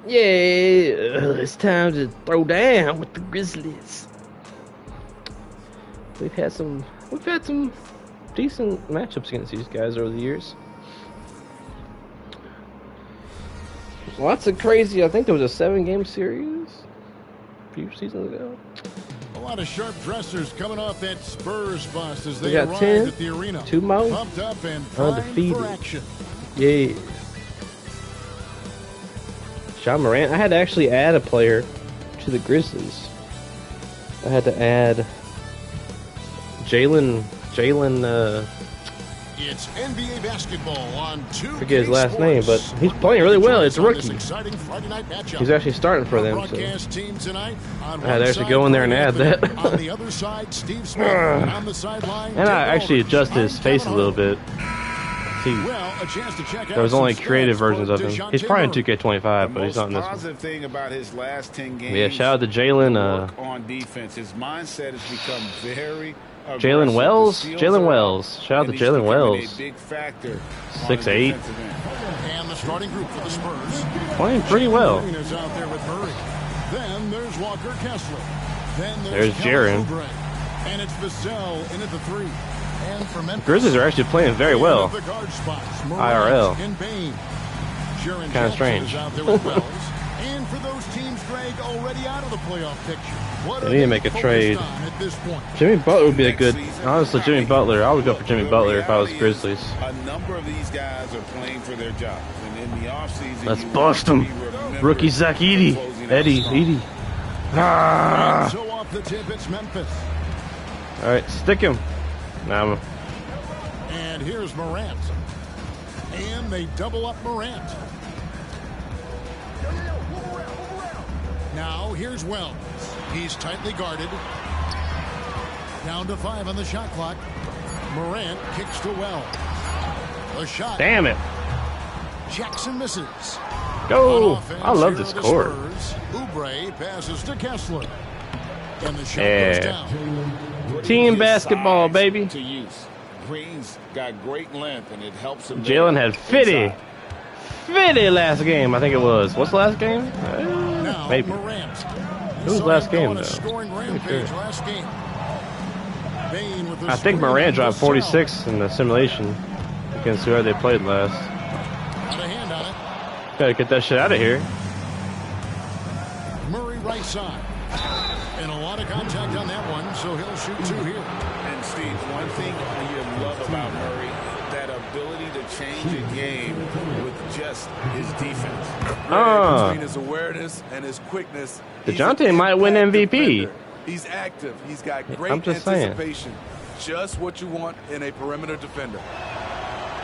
Yeah, it's time to throw down with the Grizzlies. We've had some decent matchups against these guys over the years. Lots of crazy. I think there was a 7-game series a few seasons ago. A lot of sharp dressers coming off that Spurs bus as they got arrived 10, at the arena. 2 more, Pumped up and primed undefeated. for action. Yeah. John Morant. I had to actually add a player to the Grizzlies. I had to add Jalen. It's NBA basketball on 2K Forget his last Sports. name, but he's playing really well. It's a rookie. Exciting Friday night matchup. He's actually starting for them. So. Broadcast team tonight. On I had to actually go in there and add that. On the other side, Steve Smith on the sideline. And I actually adjusted his face a little bit. See, Well, a chance to check out there was only some creative stats versions for of him. DeJounte He's probably in Murray. 2K25, but he's not in this one. Positive thing about his last 10 games. Yeah, shout out to Jalen. Work on defense. His mindset has become very Jalen aggressive. Wells. The steals Jalen are Wells. up, Shout out and to he's Jalen becoming Wells. a big factor on the 6'8". defensive end. And the starting group for the Spurs. Playing pretty well. Green is out there with Murray. Then there's Walker Kessler. Then There's Kelly Jaren. Oubre. And it's Vassell in at the 3. And for Memphis, Grizzlies are actually playing very well. the guard spots, IRL. and Bain. Jaren Kinda Jackson strange. is out there with Wells. And for those teams, Greg, already out of the playoff picture. What They are need to they make a focused trade. on at this point? Jimmy Butler would be a good. Honestly, Jimmy Butler. I would go for Jimmy Butler if I was The reality Grizzlies. is A number of these guys are playing for their jobs. And in the offseason, Let's you bust want him. to be remembered Rookie Zach Edey. for closing out Eddie. strong. Edey. Ah. So off the tip, it's Memphis. All right, stick him. Now, And here's Morant. And they double up Morant. Now here's Wells. He's tightly guarded. Down to 5 on the shot clock. Morant kicks to Wells. A shot. damn it. Jackson misses. Go. On offense, I love here this are the court. Spurs. Oubre passes to Kessler. And the shot Yeah. goes down. Team basketball, baby. To use. Green's got great length, and it helps him. Jalen there had 50. inside. 50 last game, I think it was. What's the last game? Now Maybe. Morant. Who was last game, On though? a scoring rampage last game. Bain with the I think screen Morant on dropped Vassell. 46 in the simulation against whoever they played last. Got a hand on it. Gotta get that shit out of here. Murray right side. And a lot of contact on that one, so he'll shoot 2 here. And Steve, one thing you love about Murray, that ability to change a game with just his defense. Between his awareness and his quickness, he's DeJounte an might win impact MVP. defender. He's active. He's got great I'm just saying. anticipation. Just what you want in a perimeter defender.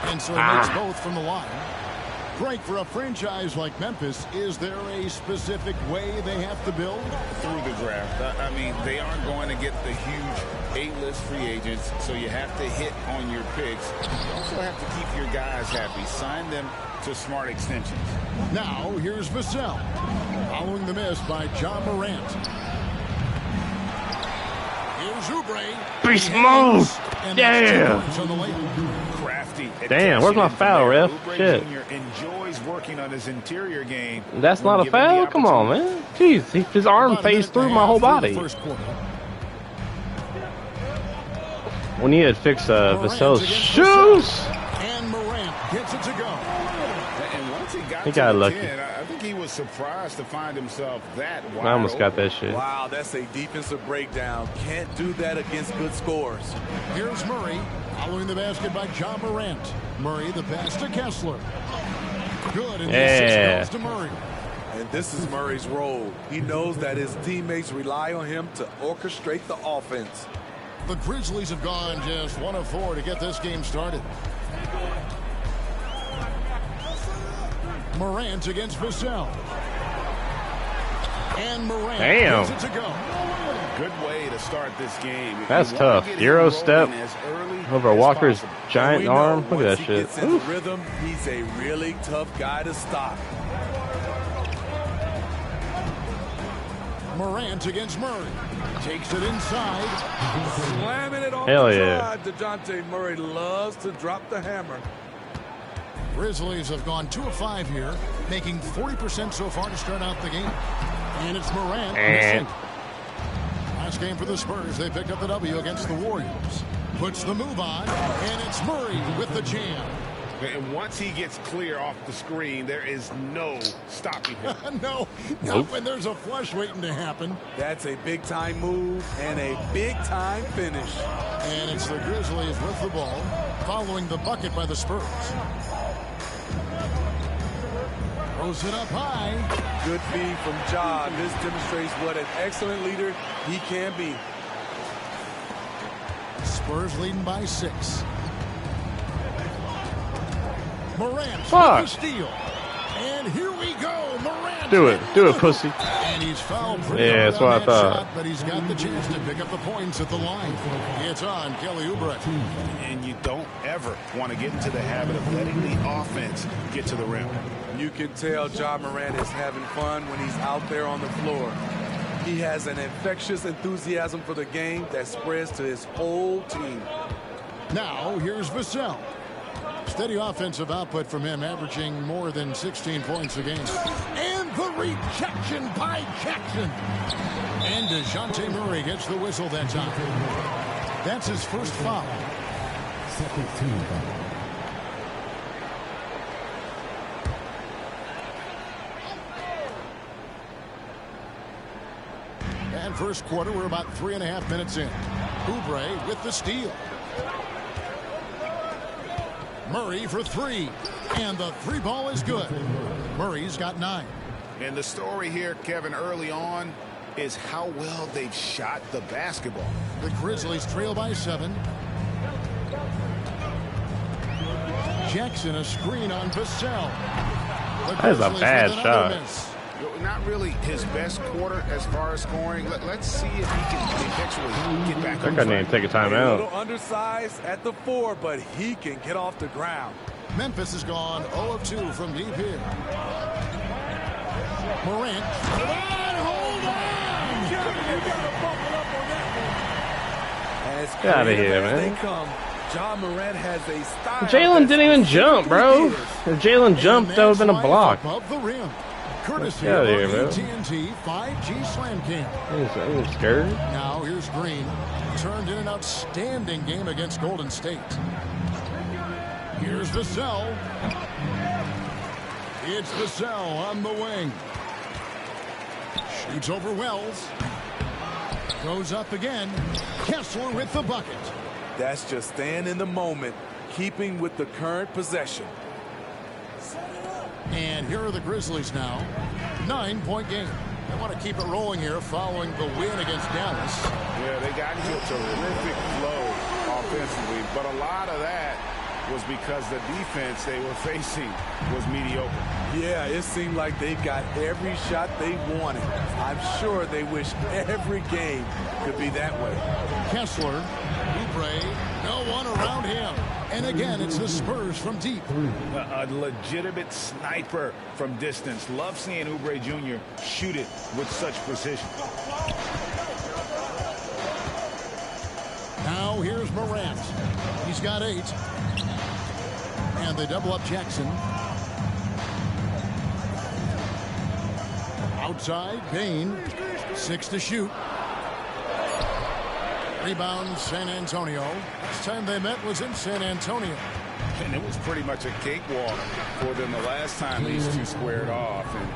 And so he makes both from the line. Frank, for a franchise like Memphis, is there a specific way they have to build? Through the draft. I mean, they aren't going to get the huge A-list free agents, so you have to hit on your picks. You also have to keep your guys happy. Sign them to smart extensions. Now, here's Vassell. Following the miss by John Morant. Here's Oubre. Beast mode. Yeah. Crafty. Damn, where's my foul, ref? Oubre Shit. Jr. enjoys working on his interior game. That's when not a given the foul? Come on, opportunity. man. Jeez, his arm phased through my whole body. We need to fix Vassell's shoes. And Morant gets it to go. And once he got He to got the lucky. 10, I think he was surprised to find himself that wide I almost got open. that shit. Wow, that's a defensive breakdown. Can't do that against good scores. Here's Murray. Following the basket by John Morant. Murray, the pass to Kessler. Good, and the Yeah. assist goes to Murray. And this is Murray's role. He knows that his teammates rely on him to orchestrate the offense. The Grizzlies have gone just 1 of 4 to get this game started. Morant against Vassell. And Morant Damn. gets it to go. Good way to start this game. If That's you wanna tough. get him Euro rolling step as early over as Walker's possible. giant We know arm. Look at once that he shit. gets into Oof. rhythm, he's a really tough guy to stop. Morant against Murray. Takes it inside. Slamming it off Hell the yeah. drive. DeJounte Murray loves to drop the hammer. Grizzlies have gone 2 of 5 here, making 40% so far to start out the game. And it's Morant missing. Last game for the Spurs, they picked up the W against the Warriors. Puts the move on, and it's Murray with the jam. And once he gets clear off the screen, there is no stopping him. No, not when there's a flush waiting to happen. That's a big-time move and a big-time finish. And it's the Grizzlies with the ball, following the bucket by the Spurs. Throws it up high. Good feed from Ja. This demonstrates what an excellent leader he can be. Spurs leading by 6. Morant with the steal. And here we go. Morant. Do it, pussy. And he's fouled pretty Yeah, that's what I thought. shot, but he's got the chance to pick up the points at the line. It's on Kelly Oubre. And you don't ever want to get into the habit of letting the offense get to the rim. You can tell Ja Morant is having fun when he's out there on the floor. He has an infectious enthusiasm for the game that spreads to his whole team. Now, here's Vassell. Steady offensive output from him, averaging more than 16 points a game. And the rejection by Jackson. And DeJounte Murray gets the whistle that time. That's his first foul. Second team foul. And first quarter, we're about 3.5 minutes in. Oubre with the steal. Murray for 3. And the 3 ball is good. Murray's got 9. And the story here, Kevin, early on is how well they've shot the basketball. The Grizzlies trail by 7. Jackson a screen on Vassell. That is a bad shot. Not really his best quarter as far as scoring. Let's see if he can eventually get back on track. I need to take a A timeout. little undersized at the 4, but he can get off the ground. Memphis has gone 0 of 2 from deep here. Morant. Hold on! You gotta buckle up on that one. As Get outta here, creative as man. they come, Ja Morant has a style. Jalen didn't even jump, bro. years. If Jalen jumped, that would have been a block. Above the rim. Courtesy Get of outta here, our man. AT&T 5G Slam Cam. I'm scared. Now here's Green. Turned in an outstanding game against Golden State. Here's Vassell. It's Vassell on the wing. Shoots over Wells. Goes up again. Kessler with the bucket. That's just staying in the moment, keeping with the current possession. And here are the Grizzlies now. 9-point game. They want to keep it rolling here following the win against Dallas. Yeah, they got into a terrific flow offensively, but a lot of that was because the defense they were facing was mediocre. Yeah, it seemed like they got every shot they wanted. I'm sure they wish every game could be that way. Kessler, Oubre, no one around him. And again, it's the Spurs from deep. A legitimate sniper from distance. Love seeing Oubre Jr. shoot it with such precision. Now here's Morant. He's got 8. And they double up Jackson. Outside, Payne. 6 to shoot. Rebound, San Antonio. Last time they met was in San Antonio. And it was pretty much a cakewalk for them the last time these two squared off and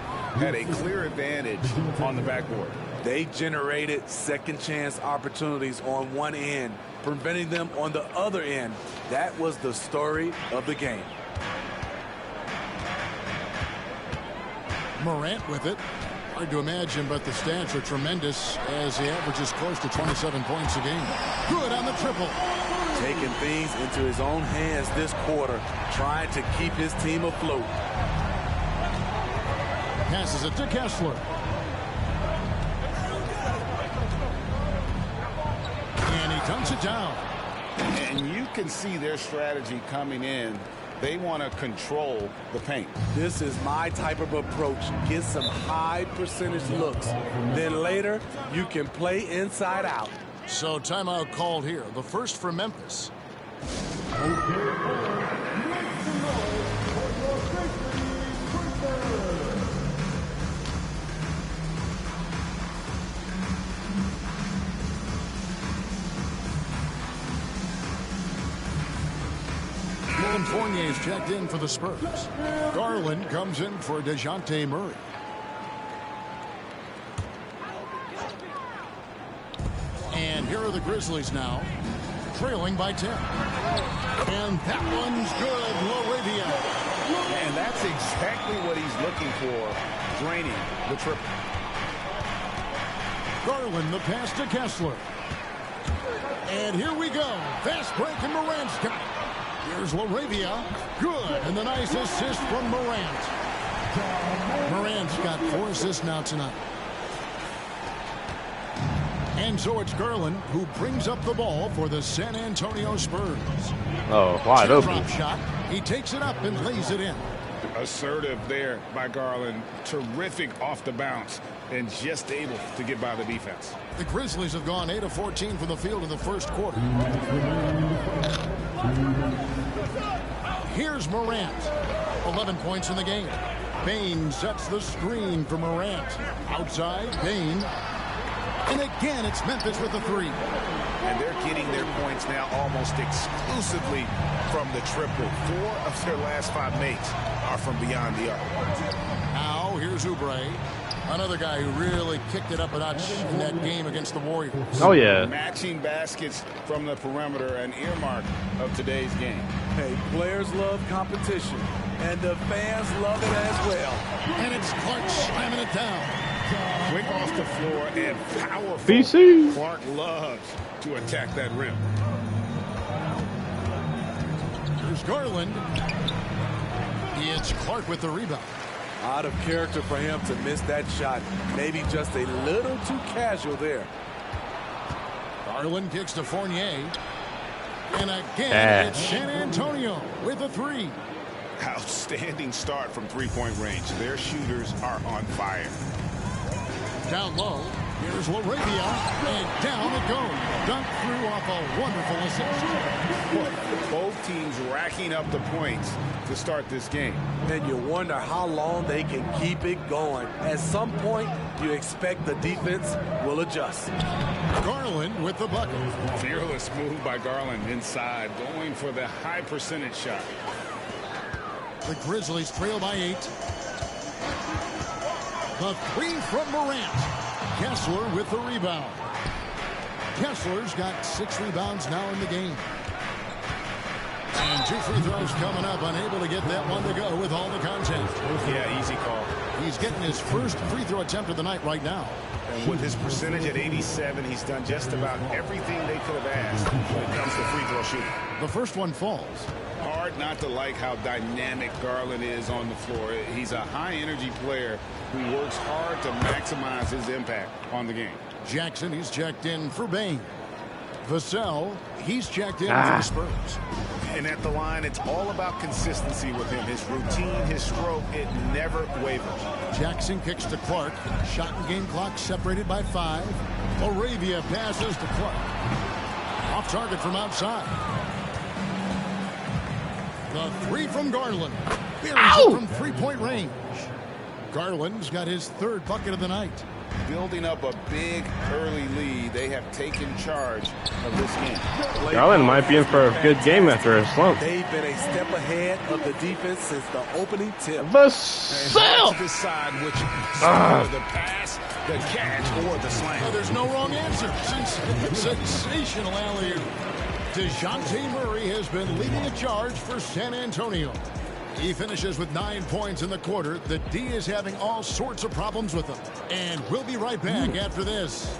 had a clear advantage on the backboard. They generated second chance opportunities on one end, preventing them on the other end. That was the story of the game. Morant with it. Hard to imagine, but the stats are tremendous as he averages close to 27 points a game. Good on the triple. Taking things into his own hands this quarter, trying to keep his team afloat. Passes it to Kessler. And he dunks it down. And you can see their strategy coming in. They want to control the paint. This is my type of approach. Get some high percentage looks. Then later, you can play inside out. So timeout called here. The first for Memphis. Fournier's checked in for the Spurs. Garland comes in for DeJounte Murray. And here are the Grizzlies now, trailing by 10. And that one's good, Laravia. And that's exactly what he's looking for, draining the triple. Garland, the pass to Kessler. And here we go. Fast break, and Morant's got it. Here's Laravia. Good. And the nice assist from Morant. Morant's got 4 assists now tonight. And so it's Garland who brings up the ball for the San Antonio Spurs. Oh, wide open. Drop shot. He takes it up and lays it in. Assertive there by Garland. Terrific off the bounce and just able to get by the defense. The Grizzlies have gone 8 of 14 from the field in the first quarter. Here's Morant. 11 points in the game. Bane sets the screen for Morant. Outside, Bane. And again, it's Memphis with the 3. And they're getting their points now almost exclusively from the triple. 4 of their last 5 makes are from beyond the arc. Now, here's Oubre. Another guy who really kicked it up a notch in that game against the Warriors. Oh, yeah. Matching baskets from the perimeter, an earmark of today's game. Hey, players love competition, and the fans love it as well. And it's Clark slamming it down. Quick off the floor and powerful. BC. Clark loves to attack that rim. Here's Garland. It's Clark with the rebound. Out of character for him to miss that shot. Maybe just a little too casual there. Garland kicks to Fournier. And again, it's San Antonio with a 3. Outstanding start from three-point range. Their shooters are on fire. Down low, here's Laravia, and down it goes. Dunk through off a wonderful assist. Both teams racking up the points to start this game. And you wonder how long they can keep it going. At some point, you expect the defense will adjust. Garland with the bucket. Fearless move by Garland inside, going for the high percentage shot. The Grizzlies trail by 8. The 3 from Morant. Kessler with the rebound. Kessler's got 6 rebounds now in the game. And 2 free throws coming up. Unable to get that one to go with all the contact. Yeah, easy call. He's getting his first free throw attempt of the night right now. And with his percentage at 87, he's done just about everything they could have asked when it comes to free throw shooting. The first one falls. Hard not to like how dynamic Garland is on the floor. He's a high-energy player who works hard to maximize his impact on the game. Jackson, he's checked in for Bane. Vassell, he's checked in for the Spurs. And at the line, it's all about consistency with him. His routine, his stroke, it never wavers. Jackson kicks to Clark. Shot and game clock separated by 5. Laravia passes to Clark. Off target from outside. The 3 from Garland. Buries it from 3-point range. Garland's got his 3rd bucket of the night. Building up a big early lead, they have taken charge of this game. Garland might be in for a good game after a slump. They've been a step ahead of the defense since the opening tip. Vassell! To decide which side, the pass, the catch, or the slam. Well, there's no wrong answer. Sensational alley-oop. DeJounte Murray has been leading the charge for San Antonio. He finishes with 9 points in the quarter. The D is having all sorts of problems with him. And we'll be right back after this.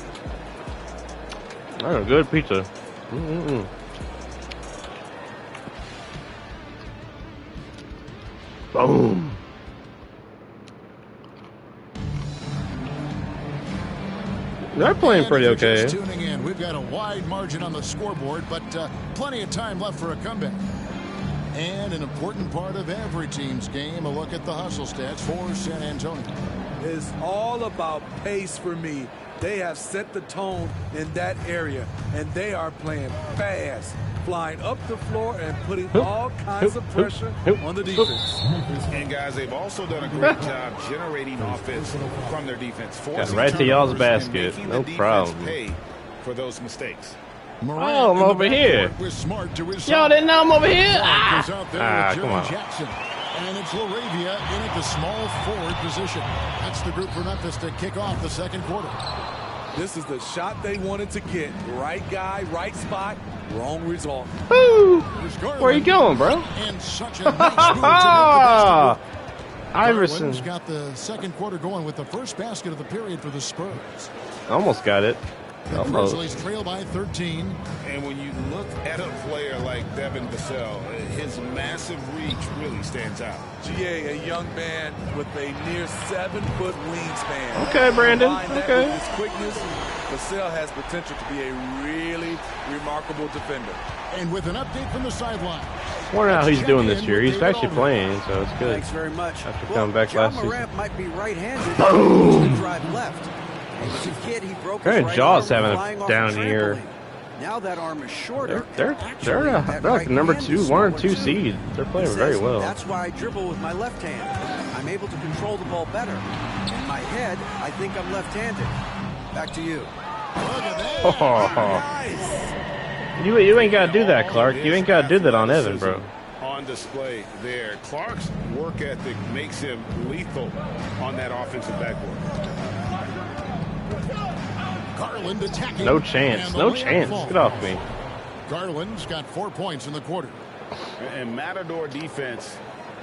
Oh, good pizza. Boom. They're playing pretty okay. Just tuning in, we've got a wide margin on the scoreboard, but plenty of time left for a comeback. And an important part of every team's game, a look at the hustle stats for San Antonio. It's all about pace for me. They have set the tone in that area, and they are playing fast, flying up the floor and putting all kinds of pressure on the defense. And guys, they've also done a great job generating offense from their defense. Got right to y'all's basket. No problem. Pay for those mistakes. Oh, I'm over here. Y'all didn't know I'm over here? Come on. Jackson. And it's Laravia in at the small forward position. That's the group for Memphis to kick off the second quarter. This is the shot they wanted to get. Right guy, right spot, wrong result. Woo! Where you going, bro? And such a nice move to make the Iverson's Garland's got the second quarter going with the first basket of the period for the Spurs. almost got it. The Almost. Grizzlies trail by 13. And when you look at a player like Devin Vassell, his massive reach really stands out. GA, a young man with a near 7-foot wingspan. Okay, Brandon. Combine that Okay. with his quickness, Vassell has potential to be a really remarkable defender. And with an update from the sideline. Wonder how he's doing this year. He's actually playing, so it's good. Thanks very much. After coming back John last season. Morant might be right-handed, but he can drive left. As a kid, he broke his Aaron right Jaws arm having a flying off down year. trampoline. Now that arm is shorter. They're Actually, that like the number right hand two, is 1 or slower, 2 too. seed. They're playing He very says, well. That's why I dribble with my left hand. I'm able to control the ball better. In my head, I think I'm left-handed. Back to you. Look at that. Oh. You ain't got to do that, Clark. You ain't got to do that on Evan, bro. On display there. Clark's work ethic makes him lethal on that offensive backboard. Garland attacking. No chance. And the No layup chance. falls. Get off me. Garland's got 4 points in the quarter. And Matador defense,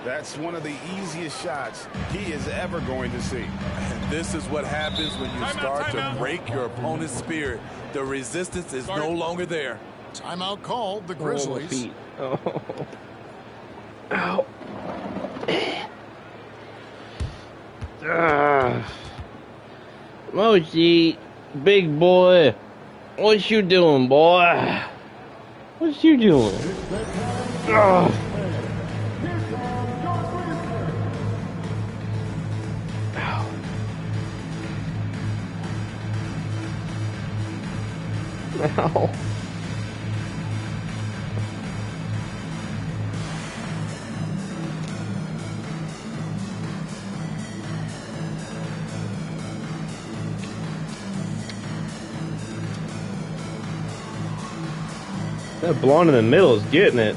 that's one of the easiest shots he is ever going to see. And this is what happens when you start to break your opponent's spirit. The resistance is no longer there. Timeout called. The Oh, my Grizzlies. feet. Oh. Ow. Mochi, big boy, what you doing, boy? What you doing? Ugh. Ow. Ow. That blonde in the middle is getting it.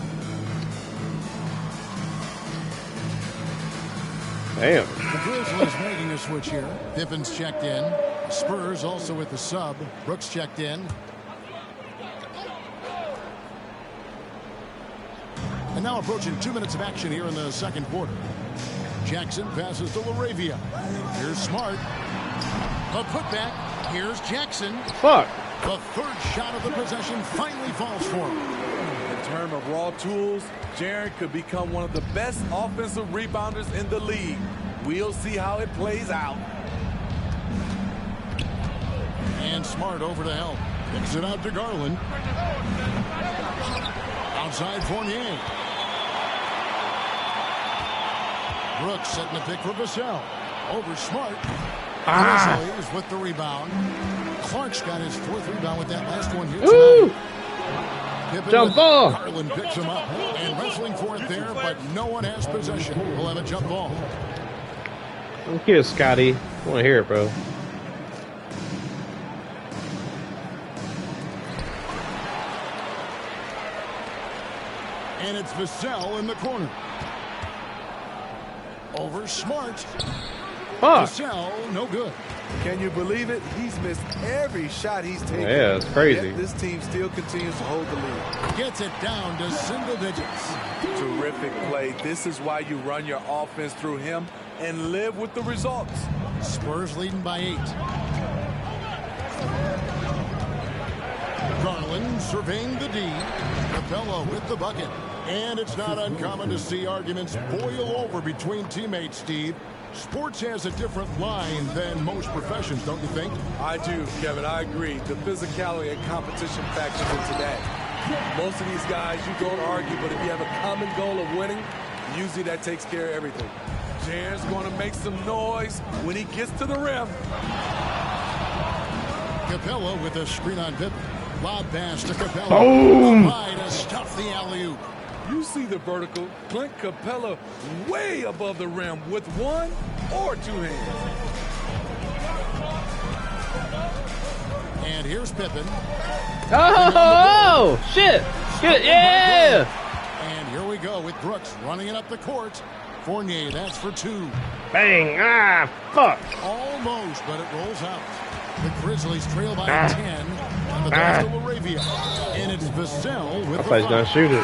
Damn. The Grizzlies making a switch here. Pippen's checked in. Spurs also with the sub. Brooks checked in. And now approaching 2 minutes of action here in the second quarter. Jackson passes to Laravia. Here's Smart. A putback. Here's Jackson. Fuck. The third shot of the possession finally falls for him. In terms of raw tools, Jaren could become one of the best offensive rebounders in the league. We'll see how it plays out. And Smart over to help. Picks it out to Garland. Outside Fournier. Brooks setting the pick for Vassell. Over Smart. Grizzlies with the rebound. Clark's got his 4th rebound with that last one here tonight. Pippen Jump ball. Garland picks him up and wrestling for it there, but no one has possession. We'll have a jump ball. Thank you, Scotty. I want to hear it, bro. And it's Vassell in the corner. Over Smart. Fuck. Vassell, no good. Can you believe it? He's missed every shot he's taken. Yeah, it's crazy. Yet this team still continues to hold the lead. Gets it down to single digits. Terrific play. This is why you run your offense through him and live with the results. Spurs leading by 8. Garland surveying the D. Capella with the bucket. And it's not uncommon to see arguments boil over between teammates, Steve. Sports has a different line than most professions, don't you think? I do, Kevin. I agree. The physicality and competition factors into that. Most of these guys, you don't argue, but if you have a common goal of winning, usually that takes care of everything. Jaren's going to make some noise when he gets to the rim. Capella with a screen on Pippen. Lob pass to Capella. Boom. Wide to stuff the alley-oop. You see the vertical. Clint Capella way above the rim with 1 or 2 hands. And here's Pippen. Oh, shit. Good. Yeah. And here we go with Brooks running it up the court. Fournier, that's for 2. Bang. Ah, fuck. Almost, but it rolls out. The Grizzlies trail by 10 on the pass to Laravia. And it's Vassell with I the thought he was going to shoot it.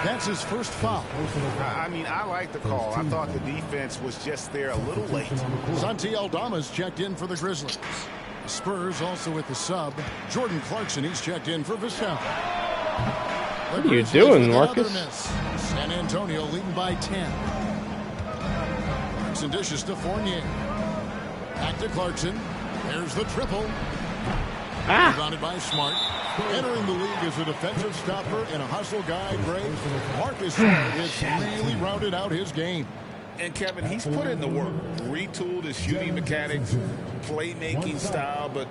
That's his first foul. I mean, I like the call. I thought the defense was just there a little late. Santi Aldama's checked in for the Grizzlies. The Spurs also with the sub. Jordan Clarkson, he's checked in for Vassell. What are you doing, Marcus? San Antonio leading by 10. Clarkson dishes to Fournier. Back to Clarkson. There's the triple. Rebounded by Smart. Entering the league as a defensive stopper and a hustle guy, Greg. Marcus Smart has really rounded out his game. And Kevin, he's put in the work, retooled his shooting mechanics, playmaking style, but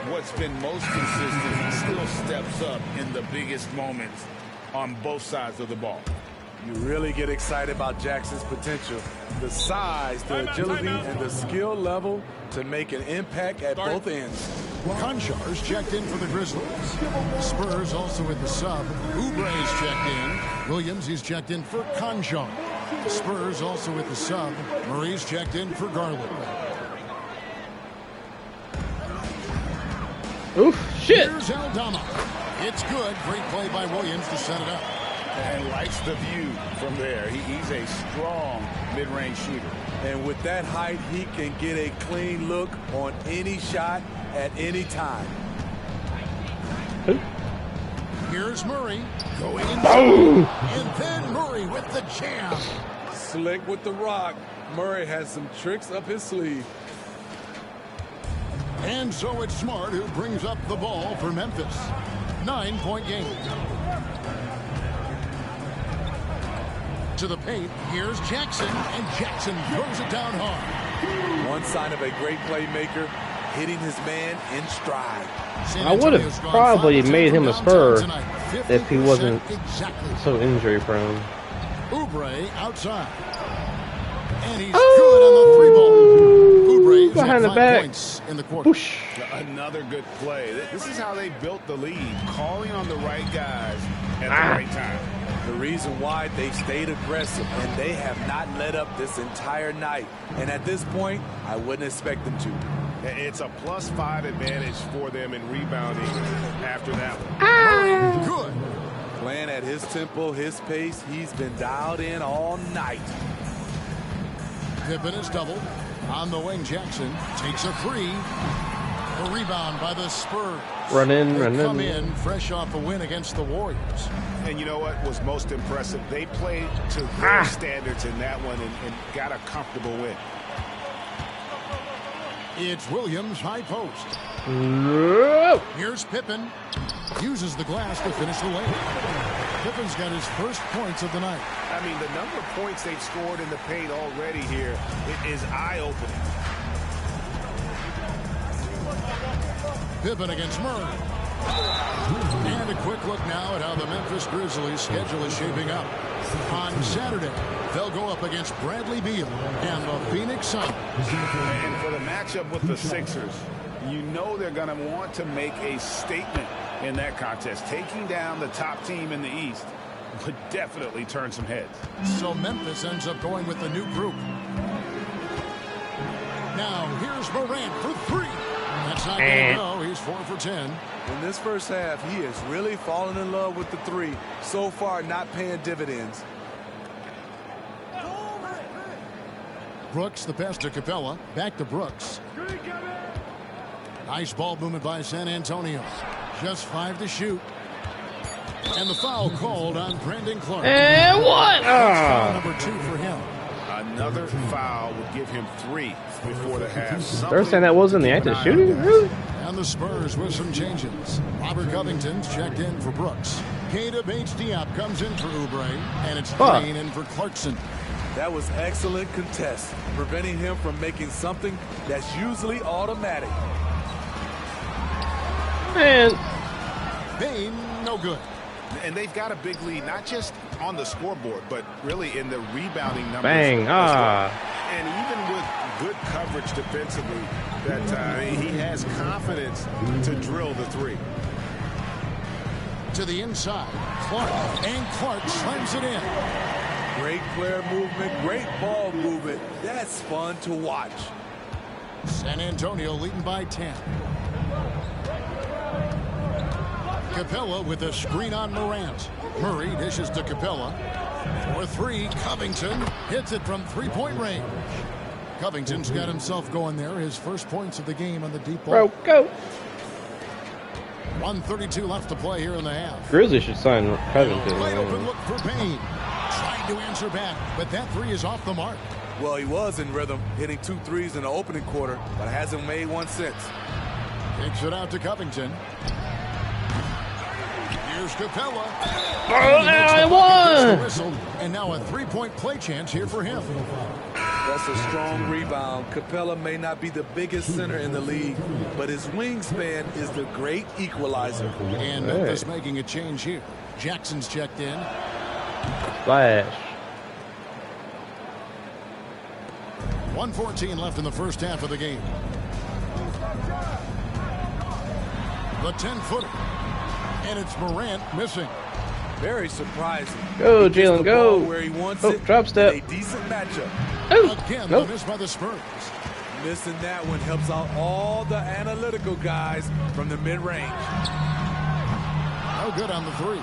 what's been most consistent, he still steps up in the biggest moments on both sides of the ball. You really get excited about Jackson's potential. The size, the agility, and the skill level to make an impact at both ends. Conjar's checked in for the Grizzlies. The Spurs also with the sub. Oubre's checked in. Williams, he's checked in for Conjar. The Spurs also with the sub. Murray's checked in for Garland. Oof, shit. Here's Aldama. It's good. Great play by Williams to set it up. And likes the view from there. He's a strong mid-range shooter. And with that height, he can get a clean look on any shot at any time. Here's Murray going in. And then Murray with the jam. Slick with the rock. Murray has some tricks up his sleeve. And so it's Smart who brings up the ball for Memphis. 9-point game. To the paint, here's Jackson, and Jackson throws it down hard. One sign of a great playmaker, hitting his man in stride. I would have probably made him a Spur if he wasn't so injury prone. Oubre outside. And he's good on the 3-ball. Oubre behind the back. Points in the quarter. Whoosh. Another good play. This is how they built the lead, calling on the right guys at the right time. The reason why they stayed aggressive, and they have not let up this entire night. And at this point, I wouldn't expect them to. It's a +5 advantage for them in rebounding after that one. Good. Playing at his tempo, his pace, he's been dialed in all night. Pippen is doubled. On the wing, Jackson takes a three. A rebound by the Spurs. Run in, They run come in. in fresh off a win against the Warriors. And you know what was most impressive? They played to their standards in that one and got a comfortable win. It's Williams, high post. No. Here's Pippen. Uses the glass to finish the lane. Pippen's got his first points of the night. I mean, the number of points they've scored in the paint already here is eye-opening. Pippen against Murray. And a quick look now at how the Memphis Grizzlies' schedule is shaping up. On Saturday, they'll go up against Bradley Beal and the Phoenix Suns. And for the matchup with the Sixers, you know they're going to want to make a statement in that contest. Taking down the top team in the East would definitely turn some heads. So Memphis ends up going with the new group. Now here's Morant for three. That's not going to go. He's 4 for 10. In this first half, he has really fallen in love with the three. So far, not paying dividends. Brooks, the pass to Capella. Back to Brooks. Nice ball movement by San Antonio. Just 5 to shoot. And the foul called on Brandon Clark. And what? Foul number 2 for him. Another foul would give him 3 before the half. They're saying that wasn't the act of shooting? Really? And the Spurs with some changes. Robert Covington's checked in for Brooks. Keita Bates-Diop comes in for Oubre. And it's Green in for Clarkson. That was excellent contest, preventing him from making something that's usually automatic. Man. Bain, no good. And they've got a big lead, not just on the scoreboard, but really in the rebounding numbers. Bang. as well. And even with good coverage defensively that time. He has confidence to drill the three. To the inside, Clark, and Clark slams it in. Great player movement, great ball movement. That's fun to watch. San Antonio leading by 10. Capella with a screen on Morant. Murray dishes to Capella. For three, Covington hits it from three-point range. Covington's got himself going there. His first points of the game on the deep ball. Bro, go. 1:32 left to play here in the half. Grizzlies should sign Covington. Wide open look for Payne. Trying to answer back, but that three is off the mark. Well, he was in rhythm, hitting 2 threes in the opening quarter, but hasn't made one since. Takes it out to Covington. Here's Capella. Oh, I won! And now a three-point play chance here for him. That's a strong rebound. Capella may not be the biggest center in the league, but his wingspan is the great equalizer. And Memphis making a change here. Jackson's checked in. Flash. 1:14 left in the first half of the game. The 10-footer. And it's Morant missing. Very surprising. Go, He gets Jalen, the go. ball where he wants Oh, it. drop step. A decent matchup. Oh, Again, nope. the miss by the Spurs. Missing that one helps out all the analytical guys from the mid-range. No good on the three.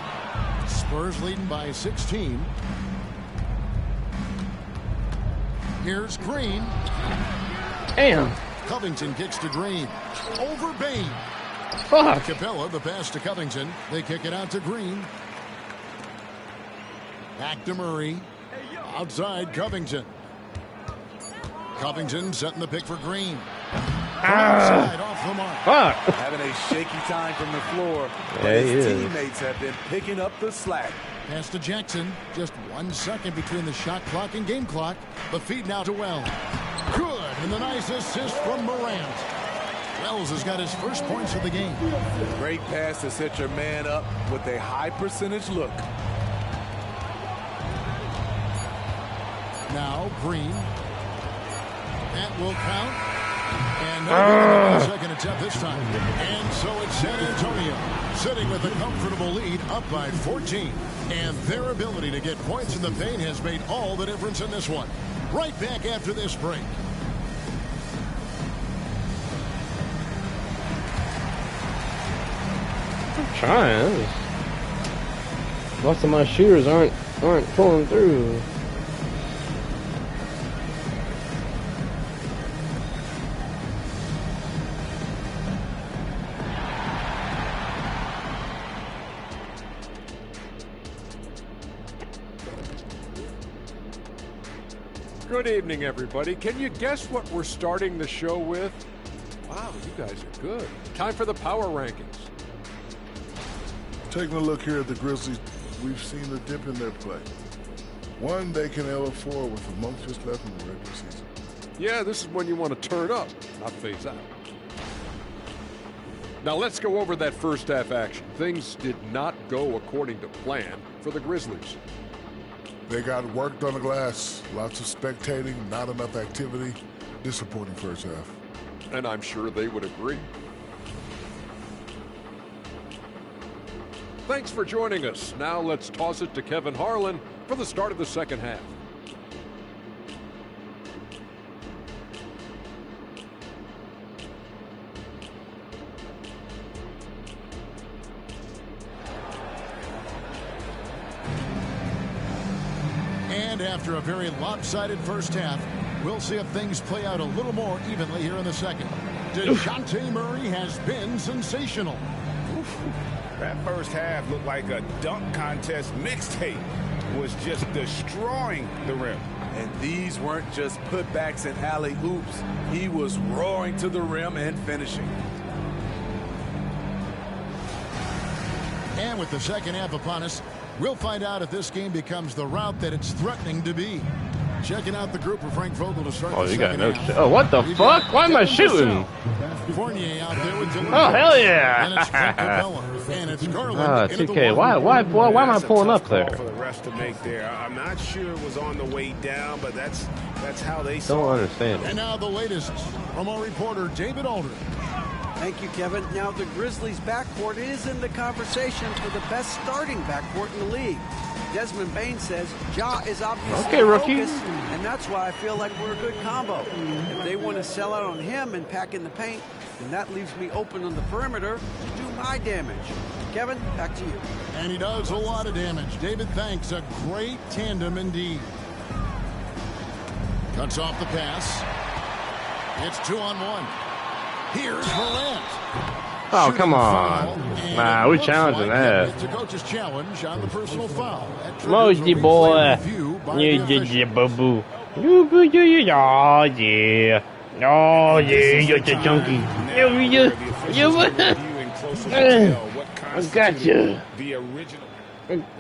Spurs leading by 16. Here's Green. Damn. Covington kicks to Green. Over Bain. Fuck. Capella, the pass to Covington. They kick it out to Green. Back to Murray. Outside Covington. Covington setting the pick for Green. Outside off the mark. Fuck. Having a shaky time from the floor, but Yeah, he his is. teammates have been picking up the slack. Pass to Jackson. Just 1 second between the shot clock and game clock. The feed now to Wells. Good. And the nice assist from Morant. Wells has got his first points of the game. Great pass to set your man up with a high percentage look. Now Green. That will count. And no second attempt this time. And so it's San Antonio sitting with a comfortable lead up by 14. And their ability to get points in the paint has made all the difference in this one. Right back after this break. Trying. Most of my shooters aren't pulling through. Good evening, everybody. Can you guess what we're starting the show with? Wow, you guys are good. Time for the power rankings. Taking a look here at the Grizzlies, we've seen a dip in their play. One, they can L4 with a month just left in the regular season. Yeah, this is when you want to turn up, not phase out. Now let's go over that first half action. Things did not go according to plan for the Grizzlies. They got worked on the glass, lots of spectating, not enough activity, disappointing first half. And I'm sure they would agree. Thanks for joining us. Now let's toss it to Kevin Harlan for the start of the second half. And after a very lopsided first half, we'll see if things play out a little more evenly here in the second. DeJounte Murray has been sensational. That first half looked like a dunk contest mixtape. Was just destroying the rim. And these weren't just putbacks and alley-oops. He was roaring to the rim and finishing. And with the second half upon us, we'll find out if this game becomes the route that it's threatening to be. Checking out the group for Frank Vogel to start. Oh, the you got second no half. shit. Oh, what the fuck? Why am I shooting? Fournier out there with Dylan. Oh, hell And yeah. it's Clint Capella. And it's Garland. Ah, into the 2K. one. Why am I That's a pulling tough up there? call for the refs to make there. I'm not sure it was on the way down, but that's how they Don't saw it. understand And it. now the latest from our reporter, David Aldridge. Thank you, Kevin. Now, the Grizzlies' backcourt is in the conversation for the best starting backcourt in the league. Desmond Bain says Ja is obviously Okay, rookie. focused, and that's why I feel like we're a good combo. If they want to sell out on him and pack in the paint, then that leaves me open on the perimeter to do my damage. Kevin, back to you. And he does a lot of damage. David, thanks. A great tandem indeed. Cuts off the pass. It's 2-on-1. Here's Morant. Oh, come Shooting on. foul, and Nah, it we looks challenging like that. It's a coach's challenge on the personal foul. That triggers a Mosey replay boy. review by the Yeah, official. boo boo. You, oh, yeah. Oh, yeah, you're the junkie. I got you. The original.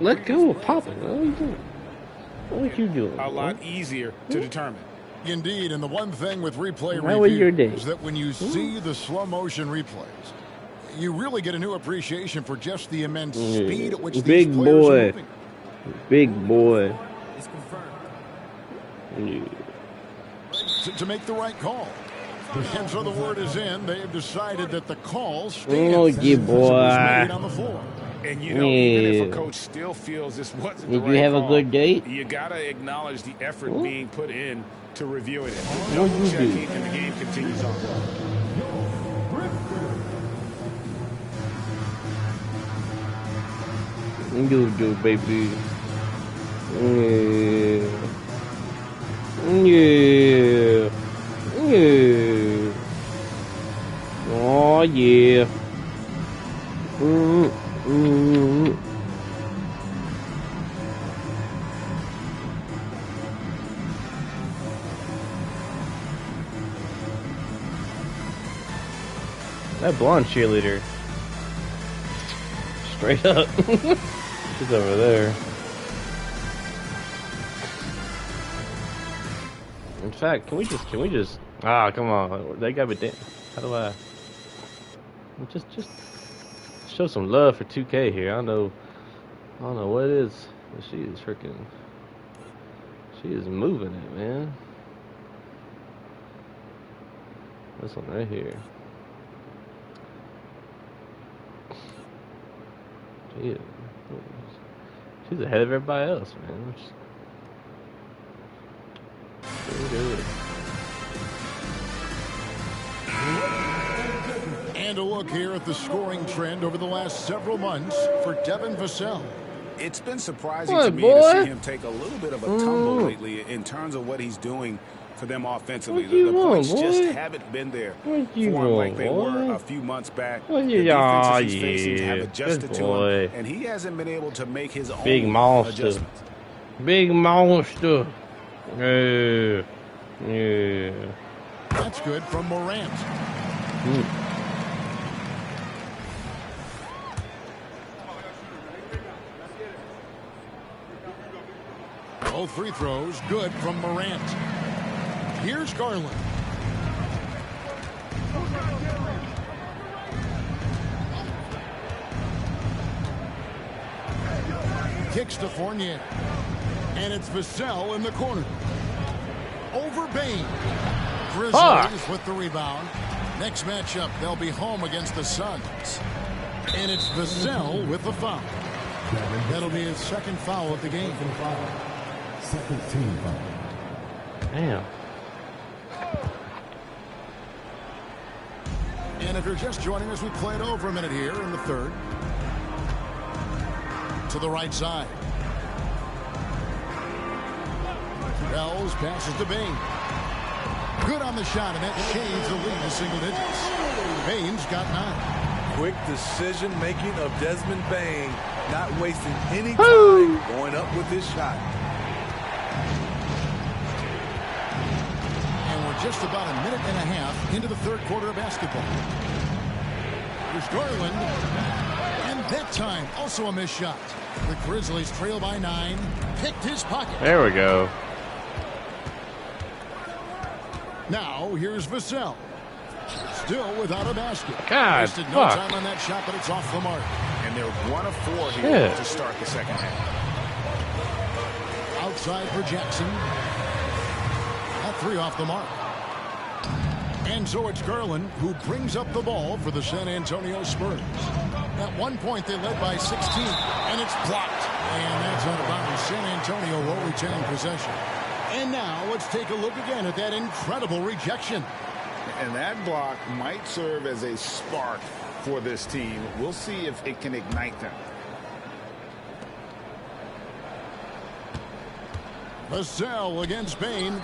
Let go of Papa. What are you doing? What you doing? A lot easier to determine. Indeed, and the one thing with replay How was your review day? is that when you see the slow motion replays, you really get a new appreciation for just the immense speed at which Big these players boy. are moving. Big boy. Yeah. To make the right call. And so the word is in. They have decided that the call stands. Oh, as yeah, it was boy. made on the floor. And you know, even if Yeah. a coach still feels this wasn't Did the you right have a call, good date? you gotta acknowledge the effort being put in to reviewing it. What'd you do? Double-checking, and the game continues on. You, baby. Yeah. Yeah. Yeah. Oh, yeah. Mm. That blonde cheerleader. Straight up. She's over there. In fact, can we just ah, come on. They gotta be damn. How do I just show some love for 2K here. I don't know what it is, but she is moving it, man. This one right here. She's ahead of everybody else, man. She's good. And a look here at the scoring trend over the last several months for Devin Vassell. It's been surprising What, to me boy? to see him take a little bit of a tumble lately in terms of what he's doing for them offensively. What you The points want, just boy? haven't been there What you for him like want, they boy? were a few months back. What The you- defenses he's Aw, facing have yeah. adjusted Good to boy. him, and he hasn't been able to make his own Big monster. adjustments. Big monster. Yeah. Yeah. That's good from Morant. Both free throws good from Morant. Here's Garland. Kicks to Fournier. And it's Vassell in the corner. Over Bain. Grizzlies with the rebound. Next matchup, they'll be home against the Suns. And it's Vassell with the foul. That'll be his second foul of the game. Second team foul. Damn. And if you're just joining us, we played over a minute here in the third. To the right side. Bells passes to Bain. Good on the shot, and that shaves the lead to single digits. Bain's got 9. Quick decision-making of Desmond Bain, not wasting any time going up with his shot. And we're just about a minute and a half into the third quarter of basketball. Here's Garland. And that time, also a missed shot. The Grizzlies trail by 9. Picked his pocket. There we go. Now, here's Vassell. Still without a basket. God, Wasted no fuck. time on that shot, but it's off the mark. And they're 1 of 4 here to start the second half. Outside for Jackson. That 3 off the mark. And so it's Garland who brings up the ball for the San Antonio Spurs. At one point, they led by 16, and it's blocked. And that's out of bounds. San Antonio will retain possession. And now let's take a look again at that incredible rejection. And that block might serve as a spark for this team. We'll see if it can ignite them. Vassell against Bain.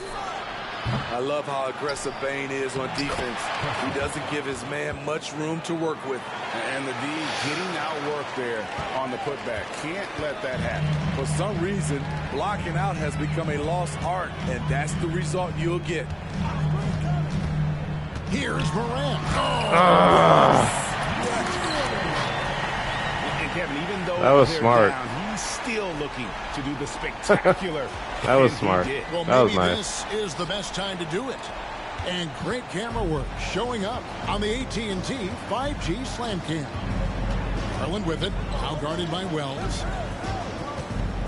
I love how aggressive Bain is on defense. He doesn't give his man much room to work with. And the D getting outwork there on the putback. Can't let that happen. For some reason, blocking out has become a lost art, and that's the result you'll get. Here's Morant. And Kevin, even though that was they're smart. Down, he's still looking to do the spectacular. That was and he smart. did. Well, That was maybe nice. this is the best time to do it. And great camera work showing up on the AT&T 5G Slam Cam. Garland with it, now guarded by Wells.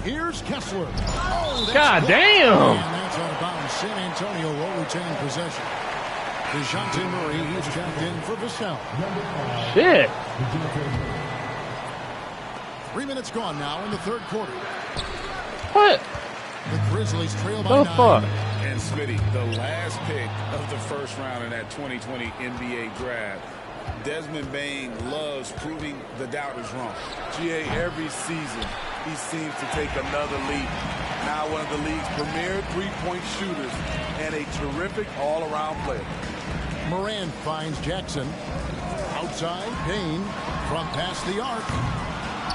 Here's Kessler. Oh, God damn! And that's out of bounds. San Antonio will retain possession. DeJounte Murray, he's checked in for Vassell. Shit! 3 minutes gone now in the third quarter. What? The Grizzlies trail by The 9. fuck? And Smitty, the last pick of the first round in that 2020 NBA draft. Desmond Bain loves proving the doubters wrong. GA, every season, he seems to take another leap. Now one of the league's premier three-point shooters and a terrific all-around player. Moran finds Jackson. Outside, Bain from past the arc.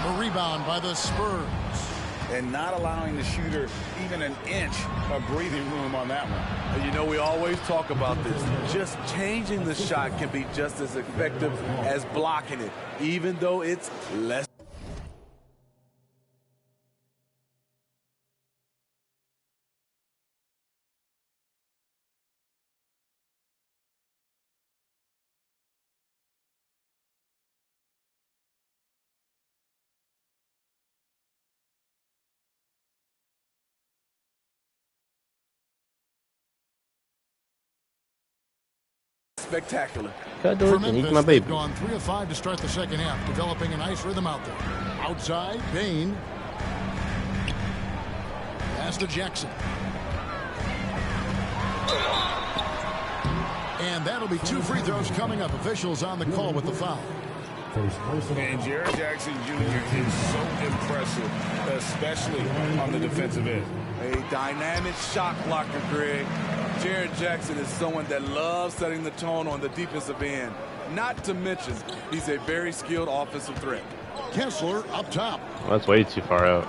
A rebound by the Spurs. And not allowing the shooter even an inch of breathing room on that one. And you know, we always talk about this. Just changing the shot can be just as effective as blocking it, even though it's less. Spectacular. Gotta do For it and eat Memphis, my they've baby. gone 3 of 5 to start the second half, developing a nice rhythm out there. Outside, Bain. Pass to Jackson. And that'll be 2 free throws coming up. Officials on the call with the foul. And Jared Jackson Jr. is so impressive, especially on the defensive end. A dynamic shot blocker, Greg. Jared Jackson is someone that loves setting the tone on the defensive end. Not to mention, he's a very skilled offensive threat. Kessler up top. Well, that's way too far out.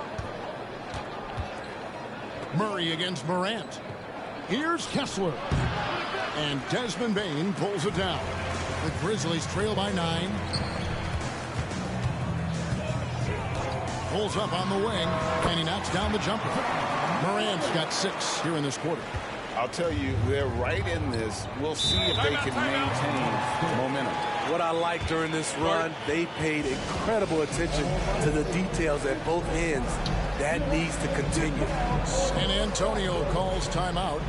Murray against Morant. Here's Kessler. And Desmond Bain pulls it down. The Grizzlies trail by 9. Pulls up on the wing, and he knocks down the jumper. Morant's got 6 here in this quarter. I'll tell you, they're right in this. We'll see if they can maintain momentum. What I like during this run, they paid incredible attention to the details at both ends. That needs to continue. San Antonio calls timeout.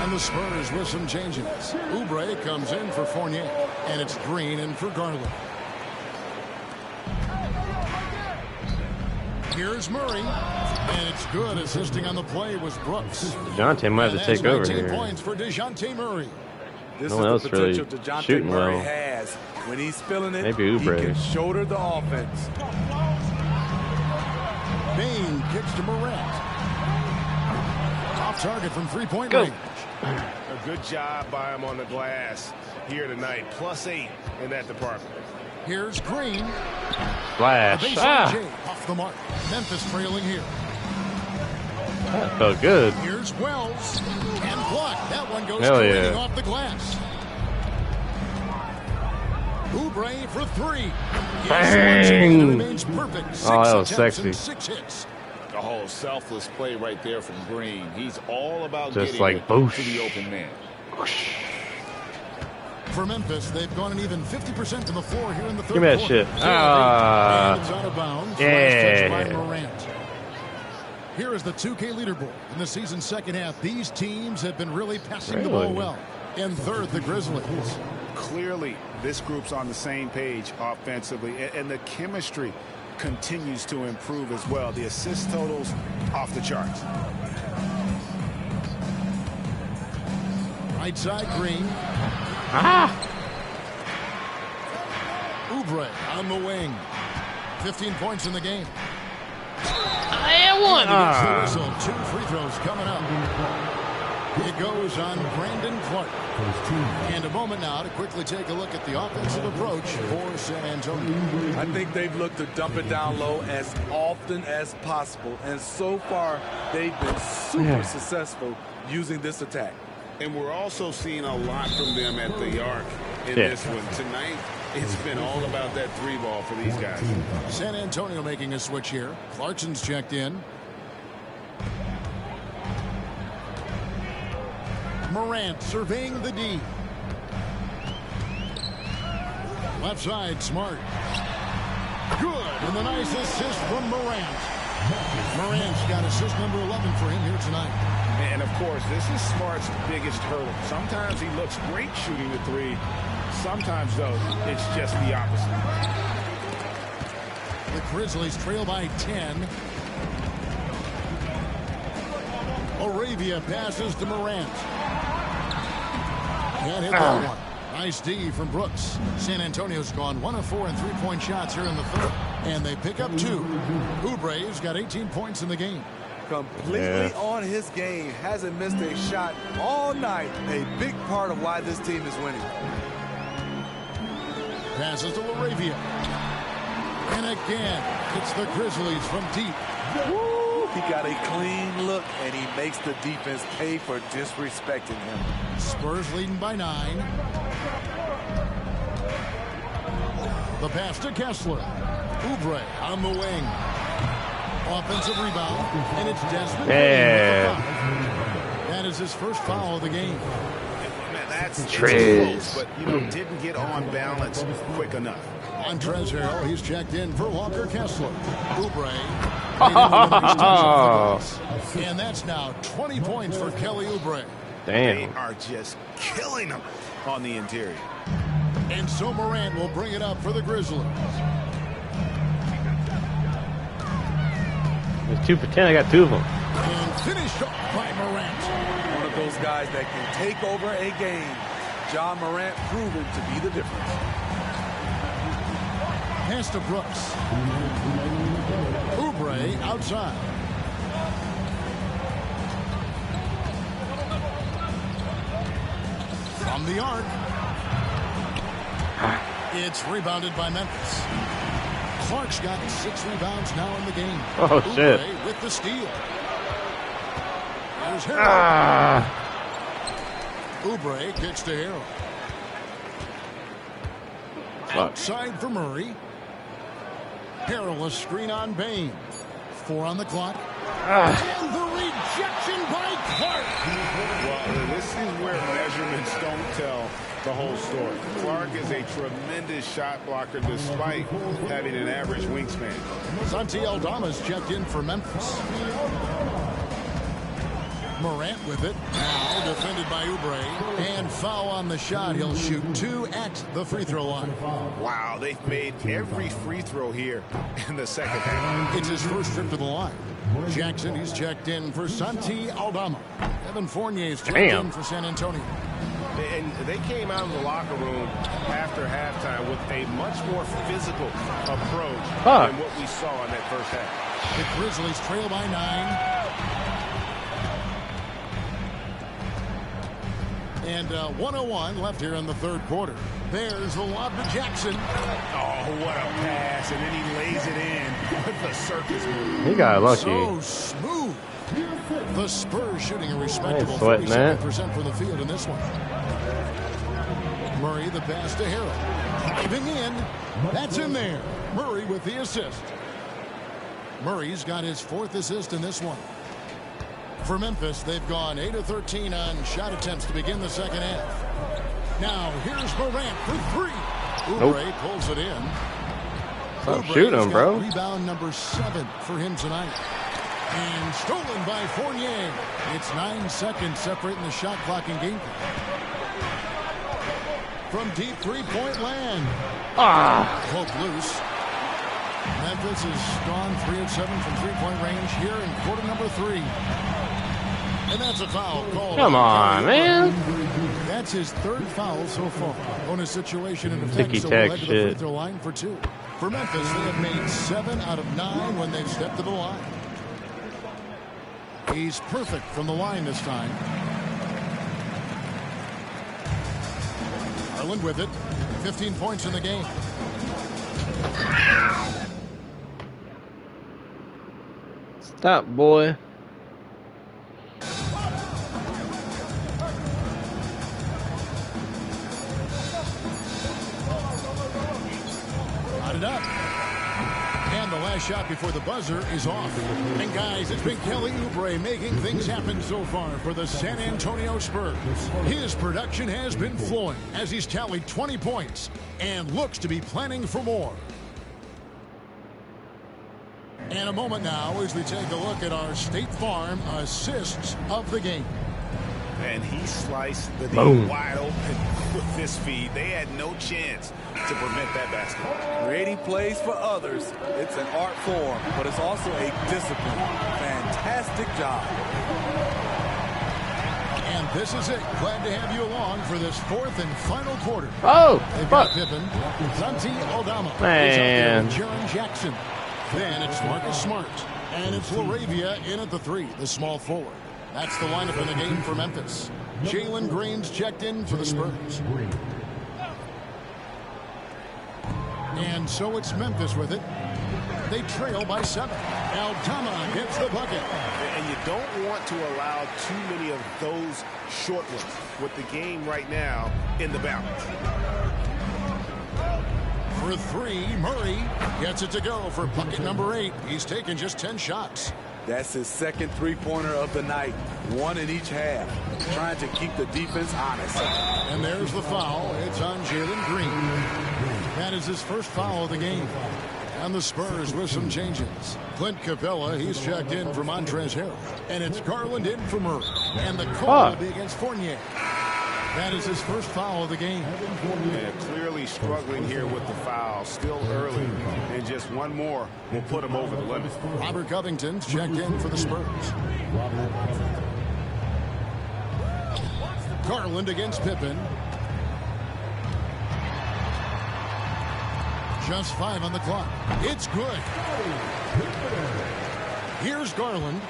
And the Spurs with some changes. Oubre comes in for Fournier. And it's Green in for Garland. Here's Murray. And it's good. Assisting on the play was Brooks. DeJounte might have to take over 19 here. points for DeJounte Murray. This No one else is the potential really DeJounte shooting Murray well. has. When he's feeling it, Maybe he Oubre. can shoulder the offense. Bain kicks to Morant. Off target from three-point Go. range. A good job by him on the glass here tonight. +8 in that department. Here's Green. Flash. Baseline Ah, J off the mark. Memphis trailing here. that felt good. Here's Wells. And blocked. That one goes Hell careening yeah. off the glass. Oubre for 3. Bang. Remains perfect. 6 Oh, that was attempts and sexy. 6 hits. Oh, selfless play right there from Green. He's all about just getting like it boosh. to the open man. For Memphis, they've gone an even 50% to the floor here in the third Give me that quarter. shit. And it's out of bounds. Yeah. Last touch by Morant. Here is the 2K leaderboard. In the season's second half, these teams have been really passing the ball well. In third, the Grizzlies. Clearly, this group's on the same page offensively, and the chemistry continues to improve as well. The assist totals off the charts. Right side, Green. Oubre on the wing. 15 points in the game. And one. So 2 free throws coming up. It goes on Brandon Clark. And a moment now to quickly take a look at the offensive approach for San Antonio. I think they've looked to dump it down low as often as possible. And so far, they've been super successful using this attack. And we're also seeing a lot from them at the arc in this one. Tonight, it's been all about that 3 ball for these guys. San Antonio making a switch here. Clarkson's checked in. Morant surveying the D. Left side, Smart. Good. And the nice assist from Morant. Morant's got assist number 11 for him here tonight. And, of course, this is Smart's biggest hurdle. Sometimes he looks great shooting the 3. Sometimes, though, it's just the opposite. The Grizzlies trail by 10. Arabia passes to Morant. Can't hit that one. Nice D from Brooks. San Antonio's gone 1 of 4 in 3-point shots here in the third. And they pick up 2. Oubre's got 18 points in the game. Completely on his game. Hasn't missed a shot all night. A big part of why this team is winning. Passes to Arabia. And again, it's the Grizzlies from deep. Woo! He got a clean look, and he makes the defense pay for disrespecting him. Spurs leading by 9. The pass to Kessler. Oubre on the wing. Offensive rebound, and it's Desmond. That is his first foul of the game. Man, that's close, but didn't get on balance quick enough. Montrezl Harrell, he's checked in for Walker Kessler. Oubre. And that's now 20 points for Kelly Oubre. Damn. They are just killing them on the interior. And so Morant will bring it up for the Grizzlies. It's 2 for 10. I got 2 of them. And finished off by Morant. One of those guys that can take over a game. John Morant proven to be the difference. Pass to Brooks. Oubre outside. From the arc. It's rebounded by Memphis. Clark's got 6 rebounds now in the game. Oh, shit. Oubre with the steal. There's Harrell. Oubre kicks to Harrell. Outside for Murray. Harrell a screen on Bain. 4 on the clock. And the rejection by Clark. Well, this is where measurements don't tell the whole story. Clark is a tremendous shot blocker despite having an average wingspan. Santi Aldama's checked in for Memphis. Morant with it. Now defended by Oubre. And foul on the shot. He'll shoot 2 at the free throw line. Wow, they've made every free throw here in the second half. It's his first trip to the line. Jackson, he's checked in for Santi Aldama. Evan Fournier's checked in for San Antonio. And they came out of the locker room after halftime with a much more physical approach than what we saw in that first half. The Grizzlies trail by 9. And 1:01 left here in the third quarter. There's the lob to Jackson. Oh, what a pass. And then he lays it in with the circus move. He got lucky. So smooth. The Spurs shooting a respectable 47% from the field in this one. Murray the pass to Harrell. Diving in. That's in there. Murray with the assist. Murray's got his 4th assist in this one. For Memphis, they've gone 8 of 13 on shot attempts to begin the second half. Now, here's Morant for 3. Oubre pulls it in. Stop shooting him, bro. Rebound number 7 for him tonight. And stolen by Fournier. It's 9 seconds separating the shot clock and game clock. From deep three-point land. Hook loose. Memphis has gone 3 of 7 from three-point range here in quarter number 3. And that's a foul called. Come on, man. That's his 3rd foul so far. On a situation in effect, so Ticky-tack led to the free throw line for 2. For Memphis, they have made 7 out of 9 when they've stepped to the line. He's perfect from the line this time. Garland with it. 15 points in the game. Stop, boy. Got it up. And the last shot before the buzzer is off. And guys, it's been Kelly Oubre making things happen so far for the San Antonio Spurs. His production has been flowing as he's tallied 20 points and looks to be planning for more. And a moment now as we take a look at our State Farm assists of the game. And he sliced the deal wide open with this feed. They had no chance to prevent that basket. Creating plays for others. It's an art form, but it's also a discipline. Fantastic job. And this is it. Glad to have you along for this 4th and final quarter. They've got Pippen. Santi Aldama. Man. Jaren Jackson. Then it's Marcus Smart. And it's LaRavia in at the 3, the small forward. That's the lineup in the game for Memphis. Jalen Green's checked in for the Spurs. And so it's Memphis with it. They trail by 7. Aldama gets the bucket. And you don't want to allow too many of those short ones with the game right now in the balance. For 3, Murray gets it to go for bucket number 8. He's taken just 10 shots. That's his 2nd three-pointer of the night. 1 in each half. Trying to keep the defense honest. And there's the foul. It's on Jalen Green. That is his 1st foul of the game. And the Spurs with some changes. Clint Capella, he's checked in for Montrezl Harrell. And it's Garland in for Murray. And the call will be against Fournier. That is his 1st foul of the game. And clearly struggling here with the foul. Still early. And just one more will put him over the limit. Robert Covington's checked in for the Spurs. Garland against Pippen. Just 5 on the clock. It's good. Here's Garland.